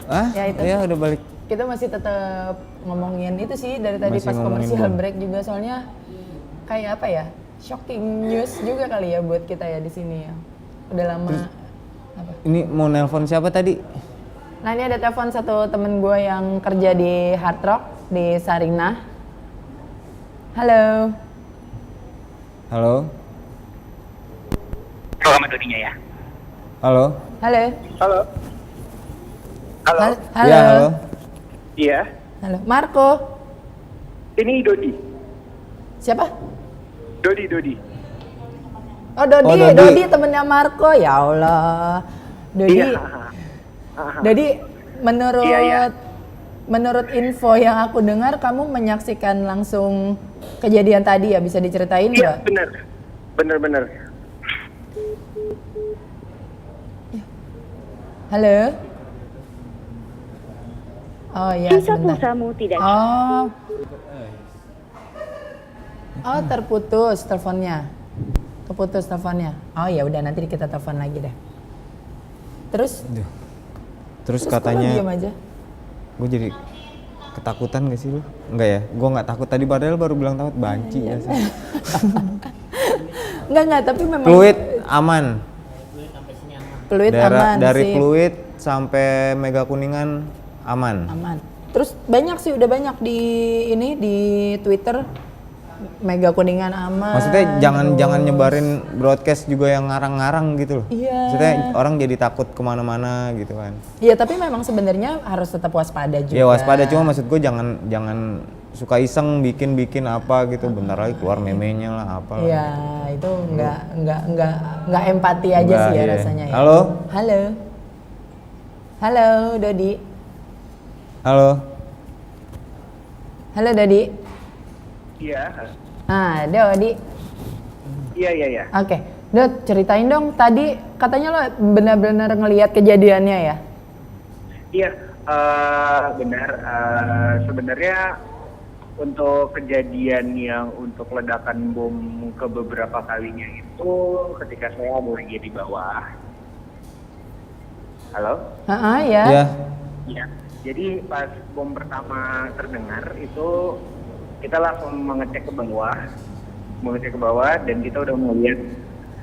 Ya itu. Iya udah balik. Kita masih tetap ngomongin itu sih dari tadi Masih pas ngomongin komersial bom. break juga, soalnya kayak apa ya, shocking news juga kali ya buat kita ya di sini ya. Udah lama. Apa? Ini mau nelpon siapa tadi? Nah ini ada telepon satu temen gue yang kerja di Hard Rock di Sarinah. Halo. Halo. Sama Dodinya ya. Halo. Halo. Halo. Halo. Halo. Iya, halo. Iya. Halo. Marco. Ini Dodi. Siapa? Dodi. Oh Dodi, Oh, Dodi. Dodi temennya Marco. Ya Allah. Dodi. Iya. Dodi, menurut Iya. menurut info yang aku dengar, kamu menyaksikan langsung kejadian tadi ya, bisa diceritain Iya, nggak? bener. Halo? Oh iya, Sisa sebentar. pulsamu tidak Oh, terputus teleponnya. Keputus teleponnya. Oh ya udah, nanti kita telepon lagi deh. Terus Terus kok lo katanya diem aja? gue jadi ketakutan gak sih lu? Enggak ya? Gue nggak takut tadi padahal baru bilang takut banci ya sih. Enggak, tapi memang Fluid aman. Fluid aman Dari sih. Fluid sampai Mega Kuningan aman. Aman. Terus banyak sih, udah banyak di Twitter, Mega Kuningan aman. Maksudnya jangan terus- nyebarin broadcast juga yang ngarang-ngarang gitu loh. Iya. Maksudnya orang jadi takut kemana-mana gitu kan. Iya, tapi memang sebenarnya harus tetap waspada juga. Ya waspada, cuma maksud gue jangan suka iseng bikin apa gitu, bentar lagi keluar memenya lah apa lah. Iya, itu nggak empati aja Nggak, sih ya iya. rasanya ya. Halo? Halo Dodi. Halo. Halo Dodi. Iya. Nah, Dodi. Iya. Oke, Dod, ceritain dong. Tadi katanya lo benar-benar ngelihat kejadiannya ya? Iya, benar. Sebenarnya untuk kejadian yang untuk ledakan bom ke beberapa kalinya itu ketika saya lagi di bawah. Halo? Ya. Ya. Iya. Jadi pas bom pertama terdengar itu kita langsung mengecek ke bawah dan kita udah melihat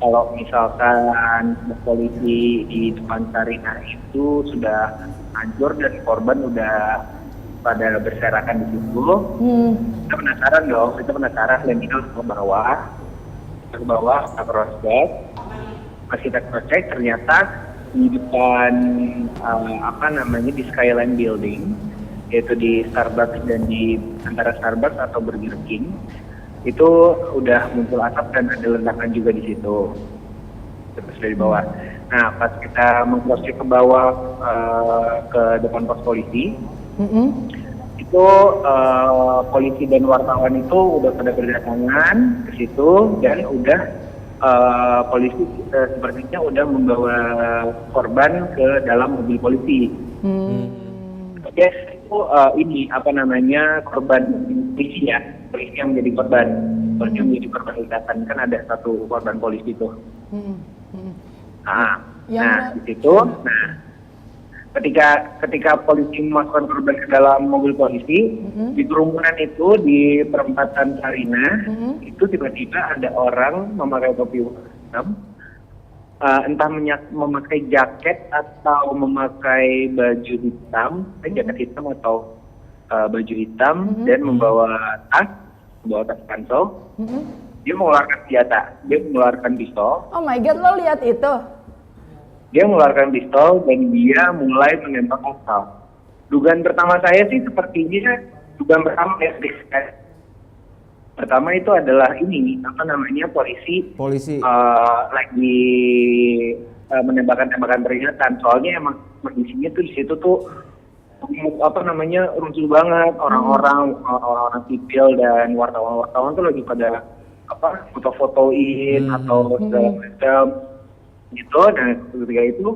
kalau misalkan polisi di depan Sarinah itu sudah hancur dan korban udah pada berserakan di situ. Kita penasaran dan kita ke bawah, kita cross check. Pas kita cross check ternyata di depan di Skyline Building, yaitu di Starbucks dan di antara Starbucks atau Burger King, itu udah muncul asap dan ada ledakan juga di situ. Terus dari bawah. Nah, pas kita meng-cross check ke bawah ke depan pos polisi, itu polisi dan wartawan itu udah pada berdatangan ke situ dan udah polisi sepertinya udah membawa korban ke dalam mobil polisi. Yes, itu korban polisi ya, polisi yang menjadi korban ledakan, kan ada satu korban polisi itu. Di situ, ketika polisi memasukkan korban ke dalam mobil polisi, di kerumunan itu di perempatan Sarinah, itu tiba-tiba ada orang memakai topi hitam, entah memakai jaket atau memakai baju hitam, jaket hitam atau baju hitam, dan membawa tas kansel. Dia mengeluarkan senjata, dia mengeluarkan pistol. Oh my god, lo lihat itu? Dia mengeluarkan pistol dan dia mulai menembak asal. Dugaan pertama saya sih sepertinya pertama itu adalah polisi lagi menembakkan tembakan peringatan. Soalnya emang kondisinya tuh di situ tuh rusuh banget, orang-orang sipil dan wartawan tuh lagi pada foto-fotoin atau segala macam gitu. Dan ketika itu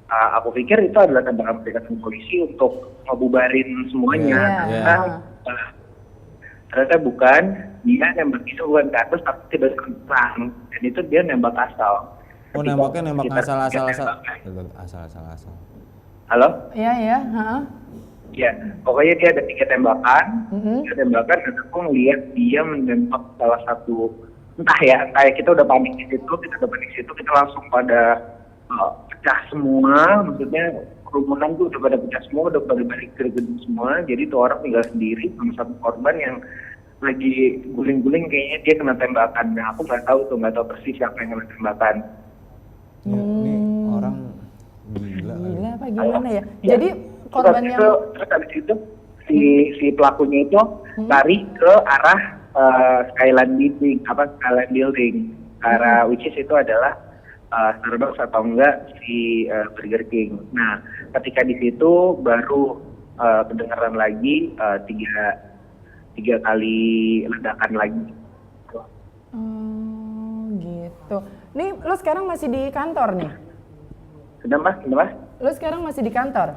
aku pikir itu adalah tembakan peringatan polisi untuk ngebubarin semuanya. Ternyata bukan, dia nembak itu bukan ke atas tapi tidak ke belakang, dan itu dia nembak asal. Oh, nembaknya nembak asal. Halo? Ya, ya, heeh. Ya, pokoknya dia ada 3 tembakan, 3 tembakan dan aku ngeliat dia menembak salah satu, entah ya, kayak kita udah panik di situ, kita langsung pada pecah semua, maksudnya kerumunan tuh udah pada pecah semua, udah pada balik ke gedung semua, jadi tuh orang tinggal sendiri sama satu korban yang lagi guling-guling kayaknya dia kena tembakan. Nah aku nggak tahu persis siapa yang kena tembakan. Ya, ini orang gila kali. Gila apa gimana ya? Ya. Jadi korban yang Terus habis itu si pelakunya itu lari ke arah Skyline Building, ke arah which is itu adalah Starbucks atau enggak si Burger King. Nah, ketika di situ baru kedengaran lagi tiga kali ledakan lagi. oh, gitu. Nih, lo sekarang masih di kantor nih? Kenapa? Lo sekarang masih di kantor?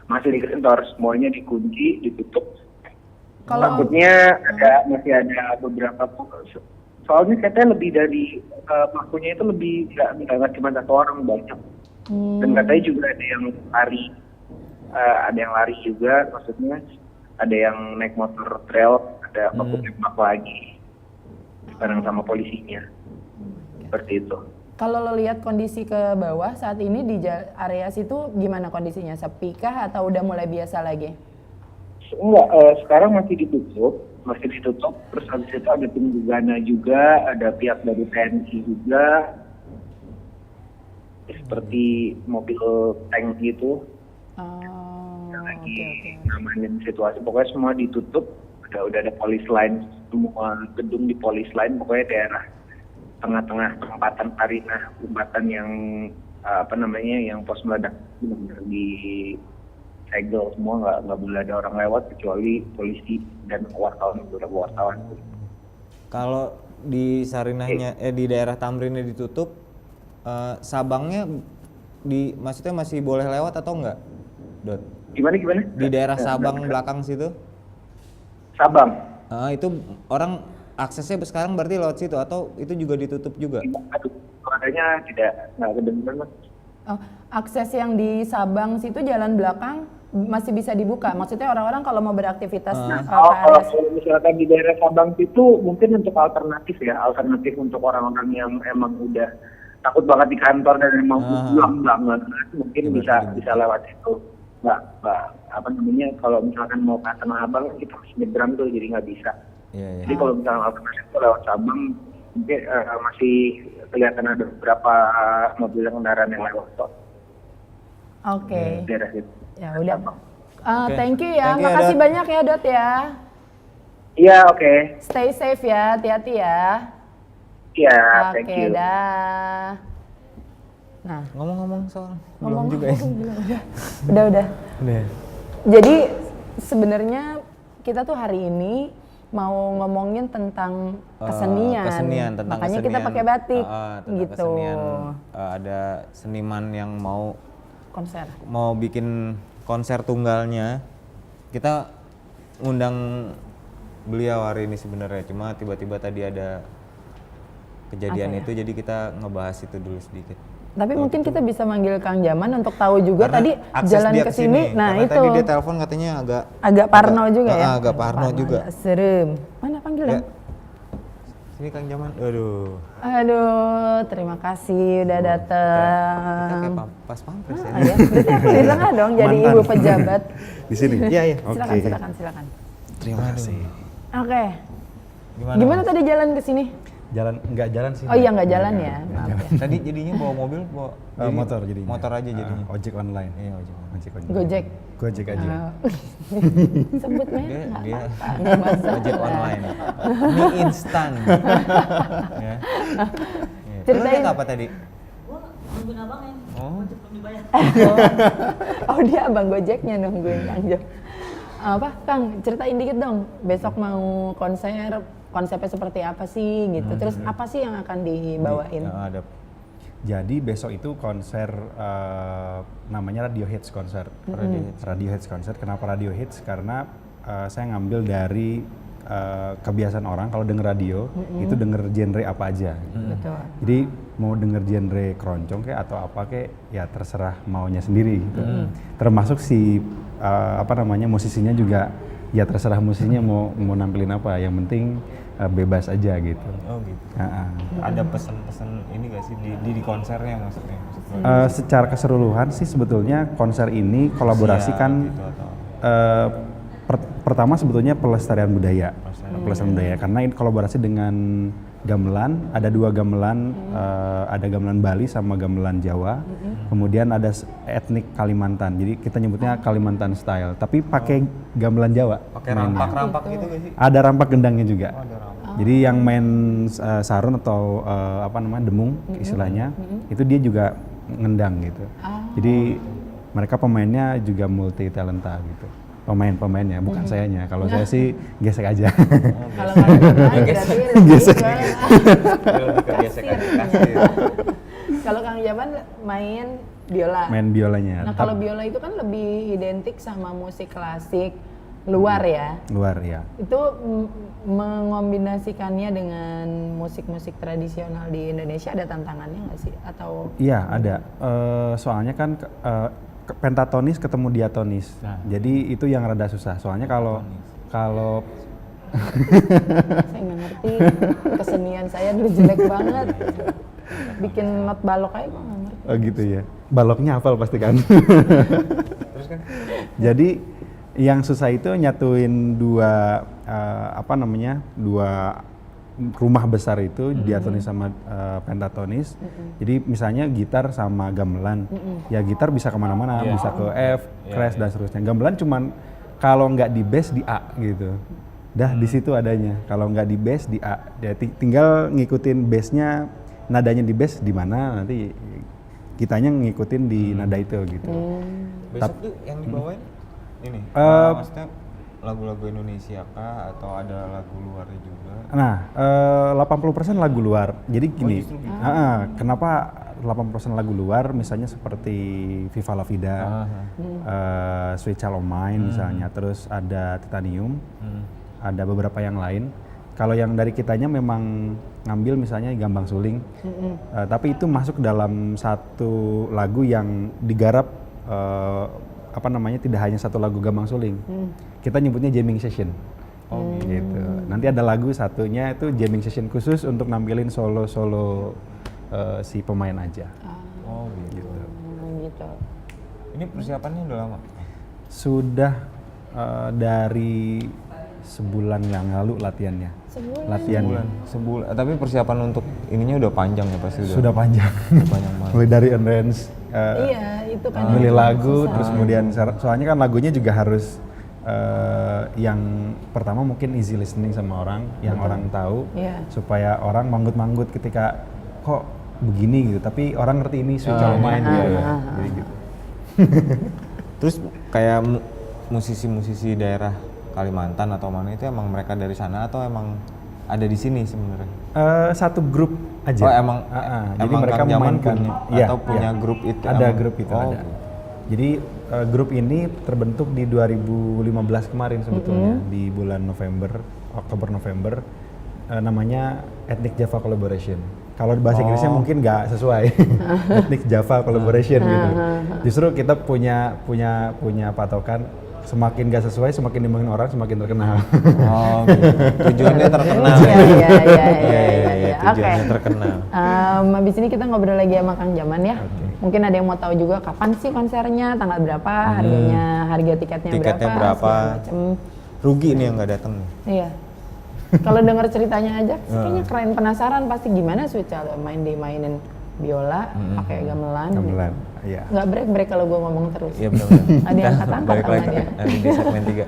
Masih di kantor, semuanya dikunci, ditutup. Kalau Takutnya masih ada beberapa, soalnya katanya lebih dari pelakunya itu lebih nggak cuma satu orang, banyak. Dan katanya juga ada yang lari juga, maksudnya ada yang naik motor trail, ada baku tembak lagi bareng sama polisinya, seperti itu. kalau lo lihat kondisi ke bawah saat ini di area situ gimana kondisinya? Sepi kah atau udah mulai biasa lagi? Enggak, sekarang masih ditutup, terus habis itu ada tim Gegana juga, ada pihak dari TNI juga, seperti mobil tank gitu, lagi ngamanin situasi. Pokoknya semua ditutup, udah ada police line, semua gedung di police line, pokoknya daerah tengah-tengah perempatan Sarinah, perempatan yang yang pos meledak benar-benar di segel semua, nggak boleh ada orang lewat kecuali polisi dan beberapa wartawan. Kalau di Sarinahnya di daerah Tamrinnya ditutup, Sabangnya maksudnya masih boleh lewat atau enggak, Dot? Gimana? Di daerah Sabang belakang situ? Sabang. Itu orang aksesnya sekarang berarti lewat situ atau itu juga ditutup juga? Aduh, suaranya nggak kedengeran, Mas. Oh, akses yang di Sabang situ jalan belakang masih bisa dibuka. Maksudnya orang-orang kalau mau beraktivitas ke Kalau area misalkan di daerah Sabang itu mungkin untuk alternatif untuk orang-orang yang emang udah takut banget di kantor dan emang pulang banget, mungkin bisa lewat itu. Kalau misalkan mau ke Tanah Abang kita harus nyebrang tuh, jadi nggak bisa. Iya. Jadi kalau misalkan alternatif itu lewat Sabang, mungkin masih kelihatan ada beberapa mobil kendaraan yang lewat kok. Oke. Daerah itu. Ya udah. Oke. Thank you ya. Thank you, Makasih Dot. banyak ya, Dot ya. Iya, oke. Stay safe ya, hati-hati ya. Iya, thank Oke, you. dah. Nah, Ngomong-ngomong soal ngomong belum juga ya? udah. Udah. Jadi sebenarnya kita tuh hari ini mau ngomongin tentang kesenian. Tentang Makanya kesenian. kita pakai batik Tentang gitu. kesenian. Ada seniman yang Konser. mau bikin konser tunggalnya. Kita ngundang beliau hari ini sebenarnya, cuma tiba-tiba tadi ada kejadian itu, jadi kita ngebahas itu dulu sedikit. Tapi mungkin kita bisa manggil Kang Jaman untuk tahu juga Karena tadi akses jalan dia ke sini. Nah, karena itu. tadi dia telepon katanya agak parno juga ya. Agak parno juga. Agak serem. Mana panggil Ya. dong? Sini Kang Jaman. Aduh, terima kasih udah datang. Kita kayak pas pampres ya. Ya, berarti aku di tengah dong jadi ibu pejabat. Di sini. Iya. Silakan. Terima kasih. Oke. Gimana? Gimana tadi jalan ke sini? Nggak jalan sih. Oh iya, nggak jalan ya. Maaf ya. Tadi jadinya bawa mobil, jadi Motor jadinya. Motor aja jadinya. Ojek online. Iya, ojek. Gojek. Gojek aja. Sebut merek Dia nggak masalah. ojek online. Mie instan. Ya. Lu Ceritain. lihat apa tadi? Nungguin abangnya. Oh. Belum dibayar. Oh dia abang Gojeknya nungguin Kang Jo. Apa Kang, ceritain dikit dong. Besok mau konser, konsepnya seperti apa sih gitu. Terus apa sih yang akan dibawain? Ada. Jadi besok itu konser namanya Radio Hits konser. Radio Hits konser. Kenapa Radio Hits? Karena saya ngambil dari kebiasaan orang kalau denger radio itu denger genre apa aja. Betul. Jadi mau denger genre keroncong kayak atau apa kayak ya terserah maunya sendiri gitu. Termasuk si musisinya juga ya terserah musisinya mau nampilin apa, yang penting bebas aja gitu. Oh gitu. Ada pesan-pesan ini gak sih di konsernya maksudnya? Secara keseluruhan sih sebetulnya konser ini kolaborasi Siap, kan gitu, atau pertama sebetulnya pelestarian budaya, karena ini kolaborasi dengan gamelan, ada 2 gamelan, ada gamelan Bali sama gamelan Jawa, kemudian ada etnik Kalimantan, jadi kita nyebutnya Kalimantan style, tapi pakai gamelan Jawa. pakai rampak-rampak gitu gak sih? Ada rampak gendangnya juga. Oh, ada rampak. Jadi yang main sarun atau demung istilahnya, itu dia juga ngendang gitu. Jadi mereka pemainnya juga multi talenta gitu. Pemainnya bukan sayanya. Kalau saya sih gesek aja. Kalau nggak berarti Gesek. Lebih ke gesekan kasir. Kalau Kang Jaman main biola. Main biolanya. Nah kalau biola itu kan lebih identik sama musik klasik luar ya. Luar ya. Itu mengombinasikannya dengan musik-musik tradisional di Indonesia ada tantangannya nggak sih? Atau Iya ada. Soalnya kan pentatonis ketemu diatonis. Jadi itu yang rada susah. Soalnya kalau saya nggak ngerti, kesenian saya dulu jelek banget. Bikin not balok aja gue nggak ngerti. oh gitu ya. Baloknya hafal pasti kan. Terus kan? Jadi yang susah itu nyatuin dua rumah besar itu, diatonis sama pentatonis. Jadi misalnya gitar sama gamelan, ya gitar bisa kemana-mana, bisa ke F, crash dan seterusnya. Gamelan cuman kalau nggak di bass di A gitu. Dah di situ adanya. Kalau nggak di bass di A. Ya, tinggal ngikutin bassnya, nadanya di bass di mana, nanti kitanya ngikutin di nada itu gitu. Besok tuh yang dibawain ini, maksudnya lagu-lagu Indonesia kah atau ada lagu luarnya juga? Nah, 80% lagu luar. Jadi gini, justru gitu. kenapa 80% lagu luar? Misalnya seperti Viva La Vida, Sweet Child of Mine misalnya, terus ada Titanium, ada beberapa yang lain. Kalau yang dari kitanya memang ngambil misalnya Gambang Suling, tapi itu masuk dalam satu lagu yang digarap tidak hanya satu lagu Gambang Suling. Kita nyebutnya jamming session. Gitu. Nanti ada lagu satunya itu jamming session khusus untuk nampilin solo-solo si pemain aja. Oh gitu. Gitu. Ini persiapannya udah lama? Sudah dari sebulan yang lalu latihannya. Sebulan. Tapi persiapan untuk ininya udah panjang ya pasti Sudah panjang. Udah panjang banget. Mulai dari arrange, Iya itu kan. milih yang lagu, susah. terus kemudian soalnya kan lagunya juga harus yang pertama mungkin easy listening sama orang, yang orang tahu, Iya. supaya orang manggut-manggut ketika kok begini gitu, tapi orang ngerti ini Sweet Child of Mine gitu. Jadi gitu. Terus kayak musisi-musisi daerah Kalimantan atau mana itu emang mereka dari sana atau emang ada di sini sebenarnya? Satu grup aja. Oh emang, jadi emang mereka Kang Jaman memainkan, punya, atau punya grup itu? Ada emang? grup itu Oh, ada. gitu. Jadi grup ini terbentuk di 2015 kemarin sebetulnya, di bulan Oktober-November, namanya Ethnic Java Collaboration. Kalau bahasa Inggrisnya mungkin nggak sesuai, Ethnic Java Collaboration gitu. Justru kita punya patokan, semakin nggak sesuai, semakin dimengin orang, semakin terkenal. Oh, gitu. Tujuannya terkenal. Iya. Tujuannya terkenal. Habis ini kita ngobrol lagi sama Kang Jaman ya. Mungkin ada yang mau tahu juga kapan sih konsernya, tanggal berapa, harga tiketnya Berapa? segala macem. Rugi nih yang nggak datang. Iya. Kalau dengar ceritanya aja, kayaknya keren, penasaran pasti gimana Sweet Child dimainin biola, pakai gamelan. Gamelan, iya. Nggak break kalau gue ngomong terus. Iya benar-benar. Ada yang angkat-angkat Balik sama lagi dia. nanti di segmen 3.